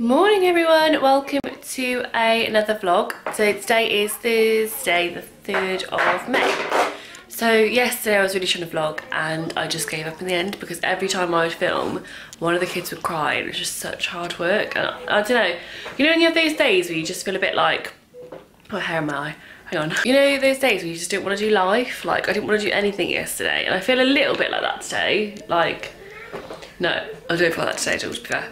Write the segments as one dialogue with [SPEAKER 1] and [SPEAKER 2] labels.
[SPEAKER 1] Morning everyone, welcome to another vlog. So today is Thursday the 3rd of May. So yesterday I was really trying to vlog and I just gave up in the end because every time I would film one of the kids would cry and it was just such hard work. And I don't know, you know when you have those days where you just feel a bit like, what hair am I? Hang on. You know those days where you just don't want to do life? Like I didn't want to do anything yesterday and I feel a little bit like that today. Like, no, I don't feel like that today at all, to be fair.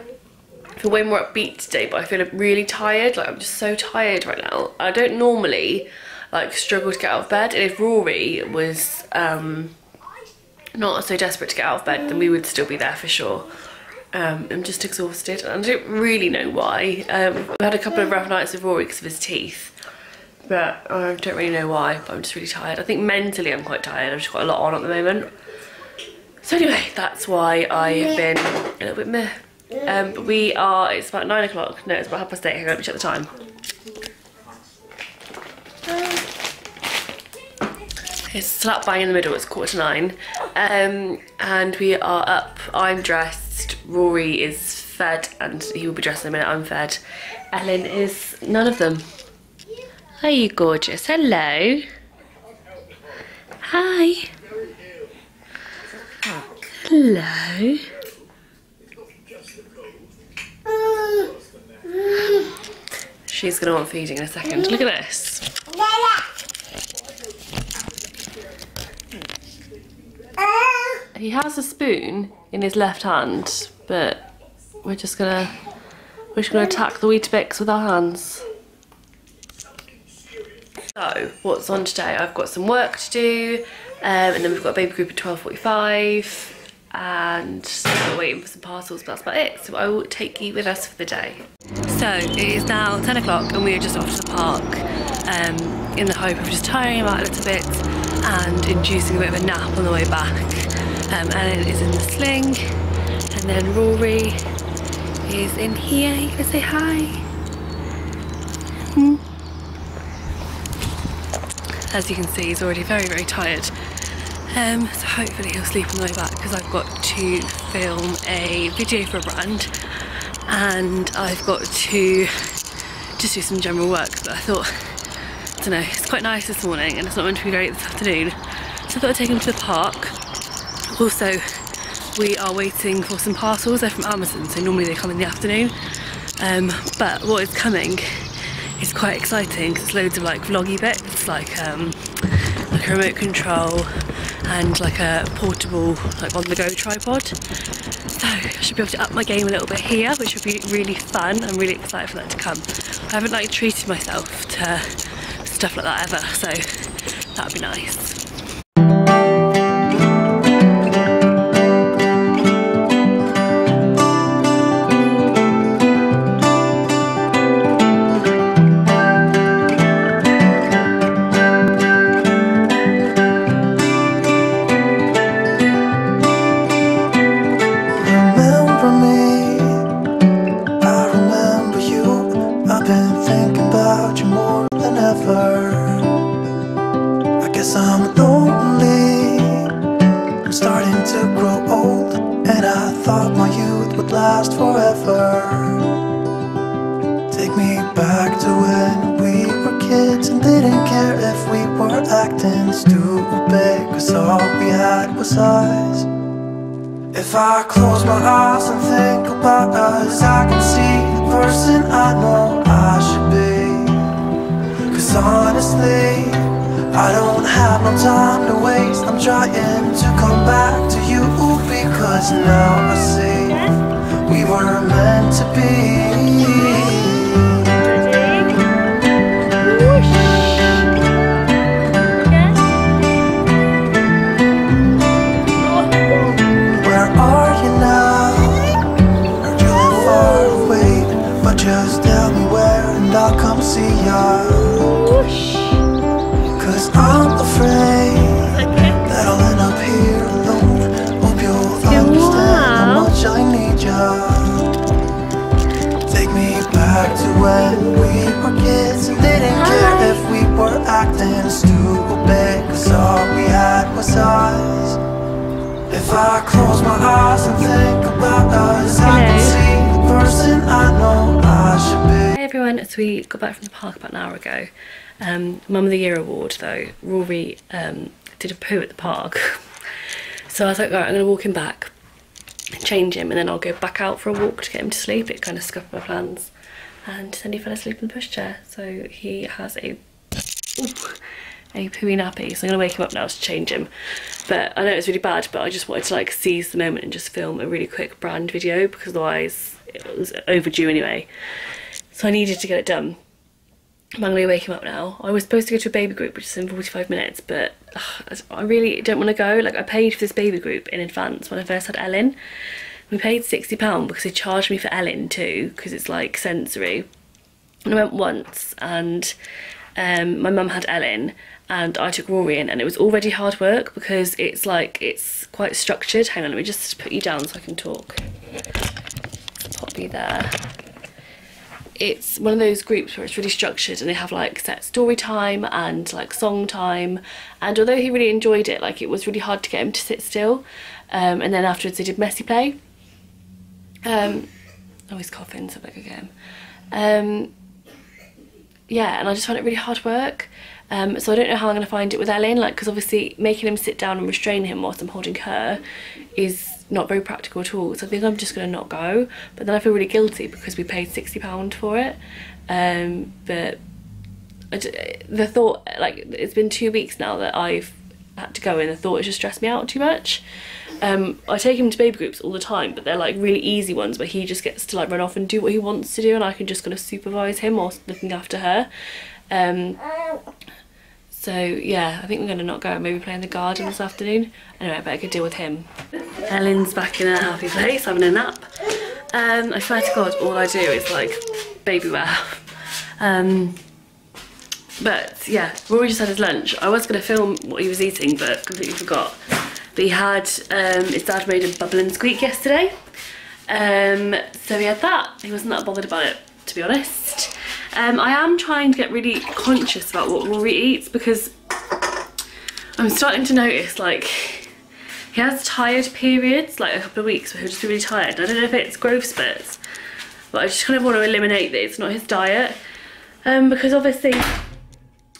[SPEAKER 1] I feel way more upbeat today, but I feel really tired. Like I'm just so tired right now. I don't normally like struggle to get out of bed, and if Rory was not so desperate to get out of bed, then we would still be there for sure. I'm just exhausted and I don't really know why. We had a couple of rough nights with Rory because of his teeth, but I don't really know why, but I'm just really tired. I think mentally I'm quite tired. I've just got a lot on at the moment. So anyway, that's why I've been a little bit meh. But we are, it's about 9 o'clock, no it's about 8:30, hang on, let me check the time. It's slap bang in the middle, it's 9:15, and we are up, I'm dressed, Rory is fed and he will be dressed in a minute, I'm fed. Elin is none of them. Are you gorgeous? Hello. Hi. Hello. She's gonna want feeding in a second. Look at this. He has a spoon in his left hand, but we're just gonna attack the Weetabix with our hands. So, what's on today? I've got some work to do, and then we've got a baby group at 12:45. And we're waiting for some parcels, but that's about it. So I will take you with us for the day. So it is now 10 o'clock and we are just off to the park in the hope of just tiring him out a little bit and inducing a bit of a nap on the way back. Elin is in the sling and then Rory is in here. You gonna say hi? As you can see, he's already very, very tired. So hopefully he'll sleep on the way back because I've got to film a video for a brand and I've got to just do some general work, but I thought, I don't know, it's quite nice this morning and it's not meant to be great this afternoon, so I thought I'd take him to the park. Also, we are waiting for some parcels, they're from Amazon, so normally they come in the afternoon, but what is coming is quite exciting because it's loads of like vloggy bits, like a remote control and like a portable like on the go tripod. So I should be able to up my game a little bit here, which would be really fun. I'm really excited for that to come. I haven't like treated myself to stuff like that ever, so that would be nice.
[SPEAKER 2] Last forever. Take me back to when we were kids and didn't care if we were acting stupid, cause all we had was us. If I close my eyes and think about us, I can see the person I know I should be. Cause honestly, I don't have no time to waste. I'm trying to come back to you because now I see we were meant to be. Where are you now? Heard you live far away, but just tell me where and I'll come see ya. Cause I'm afraid that I'll end up here alone. Hope you'll understand how much I need ya. Take me back to when we were kids and didn't care if we were acting stupid, cause all we had was us. If I close my eyes and think about us, I can see the person I know
[SPEAKER 1] so we got back from the park about an hour ago. Mum of the Year award though, Rory did a poo at the park. So I was like, right, I'm gonna walk him back, change him, and then I'll go back out for a walk to get him to sleep. It kind of scuppered my plans. And then he fell asleep in the pushchair. So he has a pooey nappy. So I'm gonna wake him up now to change him. But I know it's really bad, but I just wanted to like seize the moment and just film a really quick brand video, because otherwise it was overdue anyway. So I needed to get it done. I'm gonna wake him up now. I was supposed to go to a baby group, which is in 45 minutes, but I really don't want to go. Like, I paid for this baby group in advance when I first had Elin. We paid £60 because they charged me for Elin too, because it's like sensory. And I went once, and my mum had Elin and I took Rory in, and it was already hard work because it's like, it's quite structured. Hang on, let me just put you down so I can talk. Pop you there. It's one of those groups where it's really structured, and they have like set story time and like song time, and although he really enjoyed it, like it was really hard to get him to sit still. And then afterwards they did messy play. Oh, he's coughing, so I better go get him. Yeah, and I just found it really hard work. So I don't know how I'm going to find it with Elin, like, because obviously making him sit down and restrain him whilst I'm holding her is not very practical at all. So I think I'm just going to not go, but then I feel really guilty because we paid £60 for it. But the thought, like, it's been 2 weeks now that I've had to go, and the thought has just stressed me out too much. I take him to baby groups all the time, but they're like really easy ones where he just gets to like run off and do what he wants to do, and I can just kind of supervise him whilst looking after her. So yeah, I think we're going to not go and maybe play in the garden this afternoon. Anyway, I better go deal with him. Elin's back in a happy place, having a nap. I swear to God, all I do is like baby wear. But yeah, Rory just had his lunch. I was going to film what he was eating, but completely forgot. But he had, his dad made a bubble and squeak yesterday. So he had that. He wasn't that bothered about it, to be honest. I am trying to get really conscious about what Rory eats, because I'm starting to notice, like, he has tired periods, like a couple of weeks where he'll just be really tired. I don't know if it's growth spurts, but I just kind of want to eliminate that it's not his diet. Because obviously,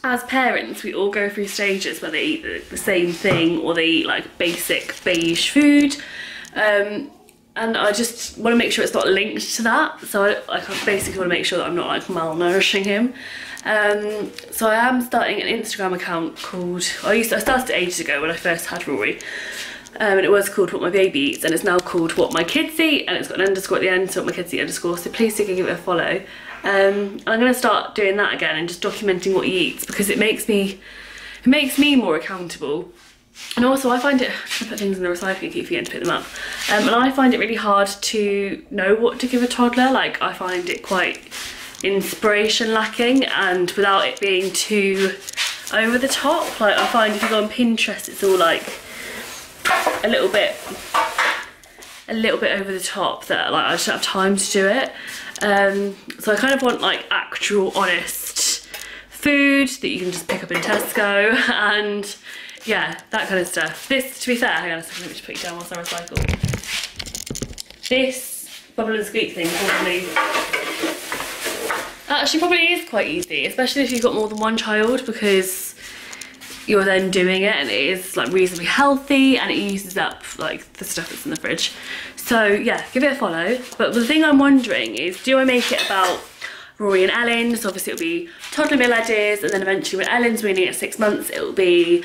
[SPEAKER 1] as parents, we all go through stages where they eat the same thing, or they eat like basic beige food. And I just want to make sure it's not linked to that. So I basically want to make sure that I'm not like malnourishing him. So I am starting an Instagram account called, I started it ages ago when I first had Rory. And it was called What My Baby Eats, and it's now called What My Kids Eat, and it's got an underscore at the end, so What My Kids Eat underscore. So please do give it a follow. I'm going to start doing that again and just documenting what he eats, because it makes me more accountable. And also I find it, I put things in the recycling, keep forgetting to pick them up, and I find it really hard to know what to give a toddler. Like, I find it quite inspiration lacking, and without it being too over the top. Like, I find if you go on Pinterest, it's all like a little bit over the top, that like I just don't have time to do it. So I kind of want like actual honest food that you can just pick up in Tesco, and yeah, that kind of stuff. This, to be fair, hang on a second, let me just put you down whilst I recycle. This bubble and squeak thing probably is quite easy, especially if you've got more than one child, because you're then doing it and it is like reasonably healthy and it uses up like the stuff that's in the fridge. So yeah, give it a follow. But the thing I'm wondering is, do I make it about Rory and Elin? So obviously it'll be toddler meal ideas, and then eventually when Ellen's weaning at 6 months, it'll be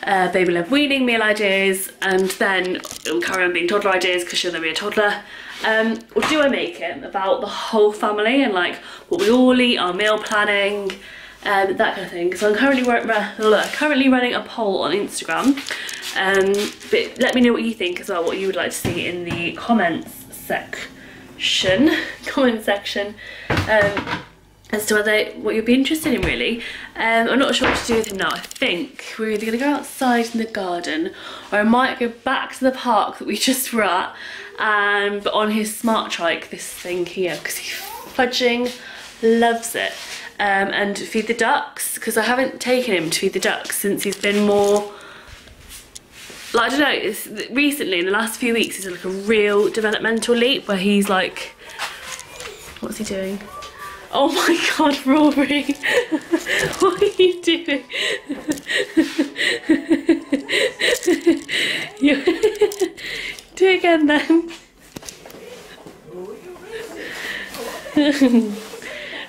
[SPEAKER 1] baby led weaning meal ideas, and then it'll carry on being toddler ideas because she'll then be a toddler. Or do I make it about the whole family and like what we all eat, our meal planning, that kind of thing? So I'm currently running a poll on Instagram, but let me know what you think as well, what you would like to see in the comments section, as to what you'd be interested in, really. I'm not sure what to do with him now. I think we're either going to go outside in the garden, or I might go back to the park that we just were at, but on his smart trike, this thing here, because he fudging loves it. And feed the ducks, because I haven't taken him to feed the ducks since he's been more, like, I don't know, recently in the last few weeks he's had like a real developmental leap where he's like, what's he doing? Oh my god, Rory! What are you doing? Do it again then.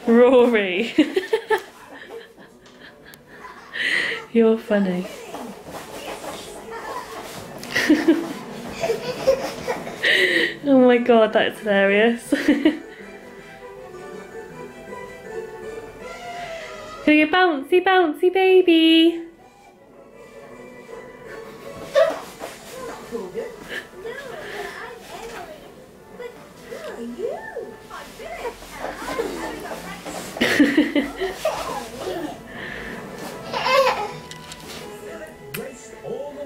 [SPEAKER 1] Rory. You're funny. Oh my god, that's hilarious. Gonna get bouncy, bouncy baby.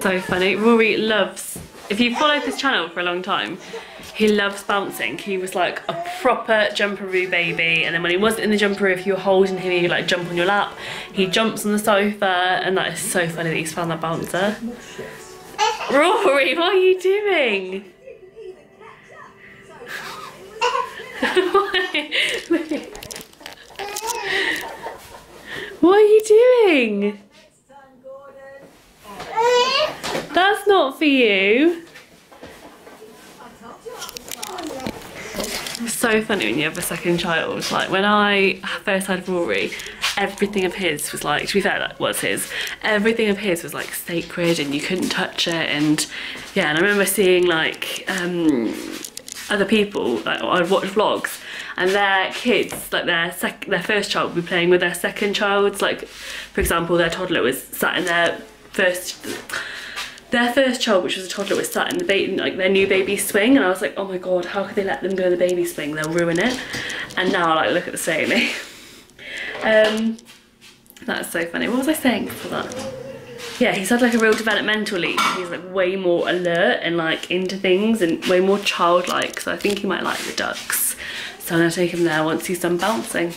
[SPEAKER 1] So funny. Rory loves, if you followed this channel for a long time, he loves bouncing. He was like a proper jumperoo baby, and then when he wasn't in the jumperoo, if you were holding him, he'd like jump on your lap. He jumps on the sofa, and that is so funny that he's found that bouncer. Rory, what are you doing? What are you doing? That's not for you. So funny when you have a second child. Like when I first had Rory, everything of his was like, to be fair, that was his, everything of his was like sacred and you couldn't touch it. And yeah, and I remember seeing like other people, like I'd watch vlogs and their kids, like their first child would be playing with their second child's, like for example their toddler was sat in their first child, which was a toddler, was sat in the baby, like their new baby swing, and I was like, oh my god, how could they let them go in the baby swing? They'll ruin it. And now like look at the state of me. That's so funny. What was I saying before that? Yeah, he's had like a real developmental leap. He's like way more alert and like into things and way more childlike, so I think he might like the ducks. So I'm gonna take him there once he's done bouncing.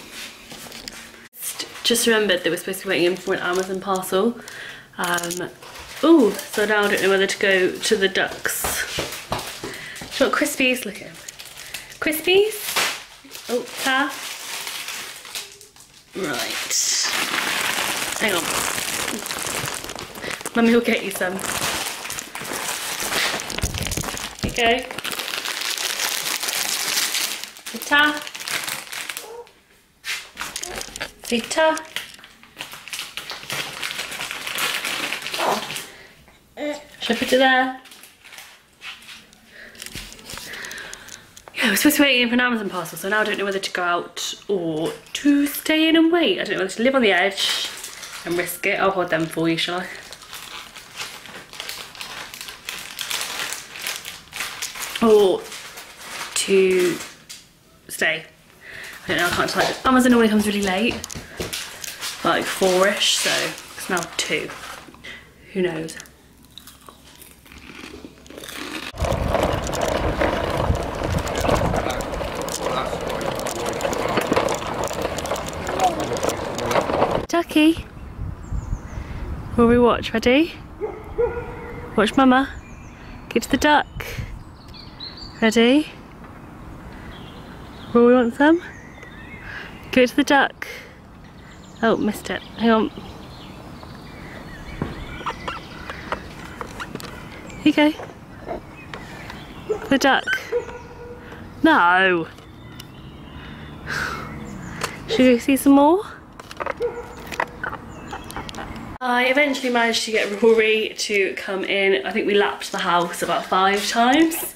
[SPEAKER 1] Just remembered that we're supposed to be waiting in for an Amazon parcel. Oh, so now I don't know whether to go to the ducks. Do you want Crispies? Look at him. Crispies? Oh, ta. Right. Hang on. Mummy will get you some. Okay. Ta. Say ta. Should I put it there? Yeah, we're supposed to be waiting for an Amazon parcel, so now I don't know whether to go out or to stay in and wait. I don't know whether to live on the edge and risk it. I'll hold them for you, shall I? Or to stay. I don't know, I can't decide. Amazon normally comes really late, like 4-ish, so it's now 2. Who knows? Ducky. Will we watch? Ready? Watch Mama. Get to the duck. Ready? Will we want some? Go to the duck. Oh, missed it. Hang on. Here you go. The duck. No. Should we see some more? I eventually managed to get Rory to come in. I think we lapped the house about 5 times.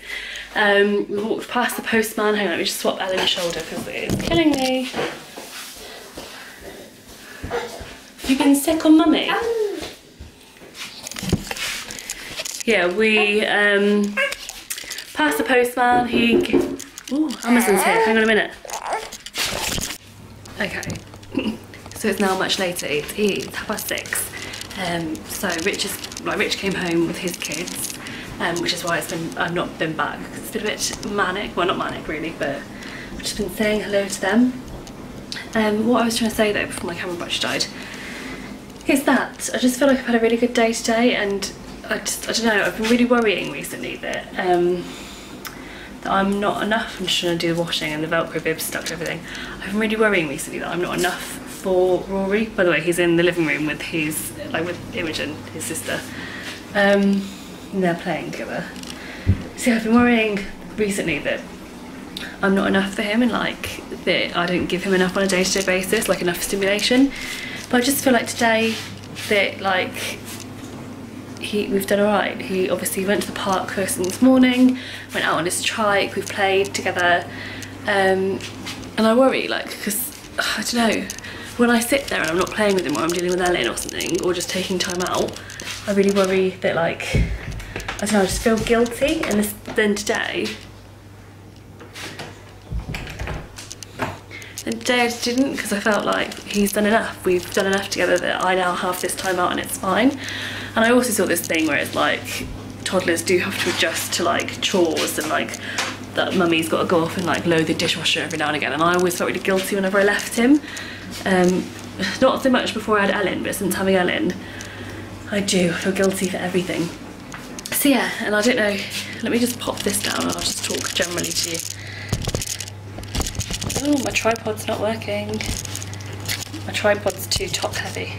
[SPEAKER 1] We walked past the postman. Hang on, let me just swap Elin's shoulder because it is killing me. You've been sick on Mummy? Yeah, we passed the postman. Ooh, Amazon's here. Hang on a minute. Okay. So it's now much later. It's 6:30. So Rich came home with his kids, which is why I've not been back. It's been a bit manic. Well, not manic really, but I've just been saying hello to them. What I was trying to say though before my camera battery died is that I just feel like I've had a really good day today, and I don't know, I've been really worrying recently that that I'm not enough. I'm just trying to do the washing and the Velcro bibs stuck to everything. I've been really worrying recently that I'm not enough for Rory. By the way, he's in the living room with his, like with Imogen, his sister. And they're playing together. So I've been worrying recently that I'm not enough for him, and like that I don't give him enough on a day-to-day basis, like enough stimulation. But I just feel like today that like we've done alright. He obviously went to the park first thing this morning, went out on his trike, we've played together, and I worry like, because I don't know, when I sit there and I'm not playing with him, or I'm dealing with Elin or something, or just taking time out, I really worry that like, I don't know, I just feel guilty. And then today I just didn't, because I felt like he's done enough, we've done enough together that I now have this time out and it's fine. And I also saw this thing where it's like toddlers do have to adjust to like chores, and like that mummy's got to go off and like load the dishwasher every now and again, and I always felt really guilty whenever I left him. Not so much before I had Elin, but since having Elin I do feel guilty for everything. So yeah, and I don't know, let me just pop this down and I'll just talk generally to you. Oh, my tripod's not working. My tripod's too top heavy.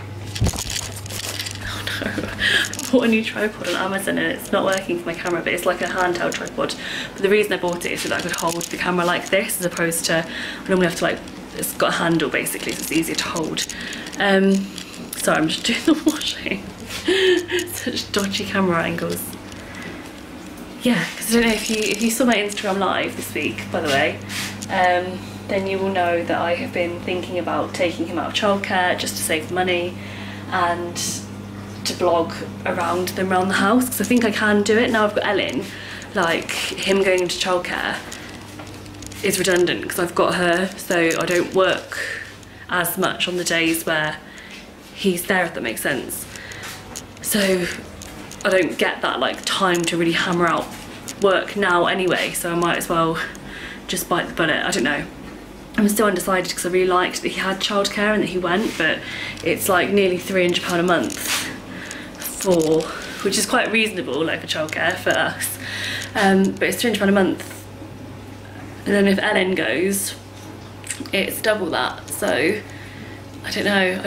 [SPEAKER 1] Oh no, I bought a new tripod on Amazon and it's not working for my camera, but it's like a handheld tripod. But the reason I bought it is so that I could hold the camera like this, as opposed to, I normally have to like, it's got a handle basically, so it's easier to hold. Sorry, I'm just doing the washing. Such dodgy camera angles. Yeah, because I don't know if you saw my Instagram live this week, by the way, then you will know that I have been thinking about taking him out of childcare just to save money and to vlog around them around the house, because I think I can do it now I've got Elin. Like, him going into childcare is redundant because I've got her, so I don't work as much on the days where he's there, if that makes sense. So I don't get that like time to really hammer out work now anyway, so I might as well just bite the bullet. I don't know, I'm still undecided because I really liked that he had childcare and that he went, but it's like nearly £300 a month for, which is quite reasonable like for childcare for us, but it's £300 a month, and then if Elin goes it's double that. So I don't know,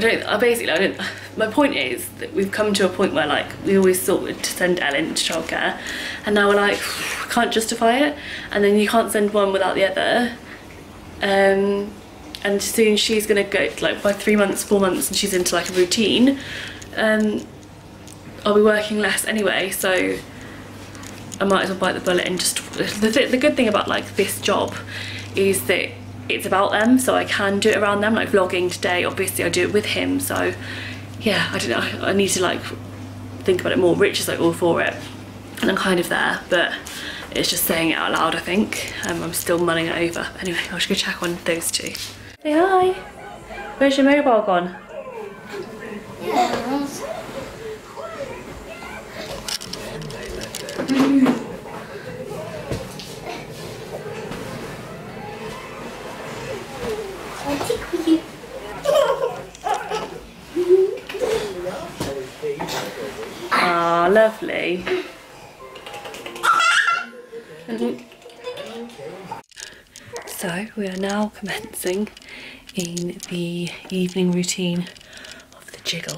[SPEAKER 1] my point is that we've come to a point where like we always thought to send Elin to childcare, and now we're like, I can't justify it, and then you can't send one without the other, and soon she's gonna go, like by 3 months, 4 months, and she's into like a routine, I'll be working less anyway, so I might as well bite the bullet and just, the good thing about like this job is that it's about them, so I can do it around them. Like vlogging today, obviously I do it with him, so yeah, I don't know, I need to like think about it more. Rich is like all for it and I'm kind of there, but it's just saying it out loud, I think. I'm still mulling it over. Anyway, I should go check on those two. Say hi. Where's your mobile gone?
[SPEAKER 3] Yes.
[SPEAKER 1] Ah, lovely. So we are now commencing in the evening routine of the jiggle.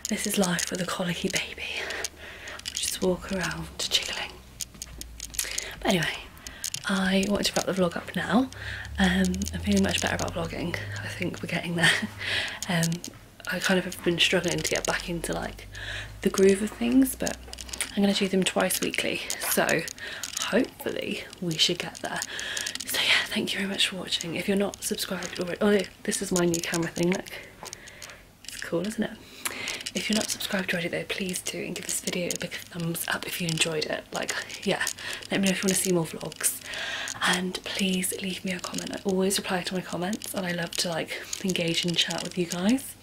[SPEAKER 1] This is life with a colicky baby. We just walk around jiggling. But anyway, I want to wrap the vlog up now. I'm feeling much better about vlogging. I think we're getting there. I kind of have been struggling to get back into like the groove of things, but I'm going to do them twice weekly, so hopefully we should get there. So yeah, thank you very much for watching. If you're not subscribed already, oh this is my new camera thing, look, it's cool, isn't it? If you're not subscribed already though, please do, and give this video a big thumbs up if you enjoyed it. Like, yeah, let me know if you want to see more vlogs, and please leave me a comment. I always reply to my comments and I love to like engage and chat with you guys,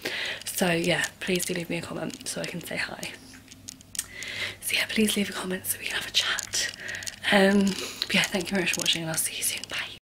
[SPEAKER 1] so yeah, please do leave me a comment so I can say hi. So yeah, please leave a comment so we can have a chat. But yeah, thank you very much for watching and I'll see you soon. Bye.